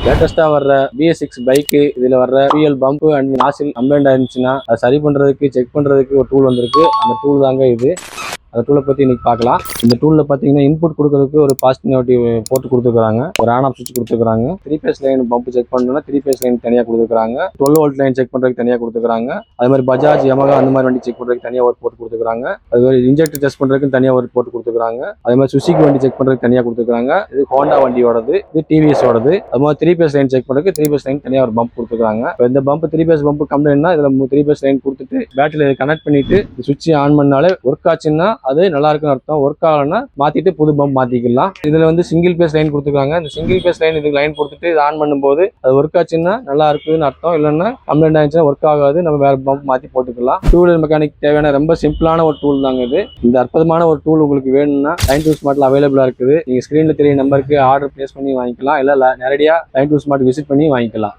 லேட்டஸ்டா வர்ற BS6 பைக்கு இதுல வர்ற fuel pump and nozzle complaint ஆயிருந்துச்சுன்னா அதை சரி பண்றதுக்கு செக் பண்றதுக்கு ஒரு டூல் வந்திருக்கு. அந்த டூல் தாங்க இது. அந்த டூலை பற்றி இன்னைக்கு பார்க்கலாம். இந்த டூலில் பார்த்தீங்கன்னா இன்புட் கொடுக்கறதுக்கு ஒரு பாசிட்டிவ் நெகட்டிவ் போட்டு கொடுத்துருக்காங்க. ஒரு ஆன் ஆஃப் சுவிட்ச் கொடுத்துருக்காங்க. 3 phase லைன் பம்ப் செக் பண்ணணும்னா 3 phase லைன் தனியாக கொடுத்துருக்காங்க. 12 வோல்ட் லைன் செக் பண்ணுறதுக்கு தனியாக கொடுத்துருக்காங்க. அது மாதிரி பஜாஜ் யமகா அந்த மாதிரி வண்டி செக் பண்ணுறதுக்கு தனியாக ஒரு போட்டு கொடுத்துருக்காங்க. அது மாதிரி இன்ஜெக்டர் டெஸ்ட் பண்ணுறதுக்கு தனியாக ஒரு போட்டு கொடுத்துருக்காங்க. அதே மாதிரி சுசுகி வண்டி செக் பண்ணுறதுக்கு தனியாக கொடுத்துருக்காங்க. இது ஹோண்டா வண்டியோடது, இது TVS ஓடது. அது மாதிரி 3 phase லைன் செக் பண்ணுறதுக்கு 3 phase லைன் தனியாக ஒரு பம்ப் கொடுத்துருக்காங்க. இந்த பம்ப் 3 phase பம்ப் கம்ப்ளைண்ட்னா இதில் 3 phase லைன் கொடுத்துட்டு பேட்டரியில் கனெக்ட் பண்ணிட்டு சுவிட்ச் ஆன் பண்ணாலே ஒர்க் ஆச்சுன்னா அது நல்லா இருக்குன்னு அர்த்தம். ஒர்க் ஆகலன்னா மாத்திட்டு புது பம்ப் மாத்திக்கலாம். இதுல வந்து சிங்கிள் பேஸ் லைன் கொடுத்துருக்காங்க. இந்த சிங்கிள் பேஸ் லைன் இதுக்கு லைன் கொடுத்துட்டு இது ஆன் பண்ணும்போது அது ஒர்க் ஆச்சுன்னா நல்லா இருக்குதுன்னு அர்த்தம். இல்லைன்னா கம்ப்ளைண்ட் ஆயிடுச்சுன்னா ஒர்க் ஆகாது. நம்ம வேற பம்ப் மாத்தி போட்டுக்கலாம். டூ வீலர் மெக்கானிக் தேவையான ரொம்ப சிம்பிளான ஒரு டூல் தாங்க இது. இந்த அற்புதமான ஒரு டூல் உங்களுக்கு வேணும்னா லைன் டூ ஸ்மார்ட்ல அவைலபிளா இருக்குது. நீங்க ஸ்கிரீன்ல தெரிய நம்பருக்கு ஆர்டர் பிளேஸ் பண்ணி வாங்கிக்கலாம். இல்ல நேரடியா லைன் டூ ஸ்மார்ட் விசிட் பண்ணி வாங்கிக்கலாம்.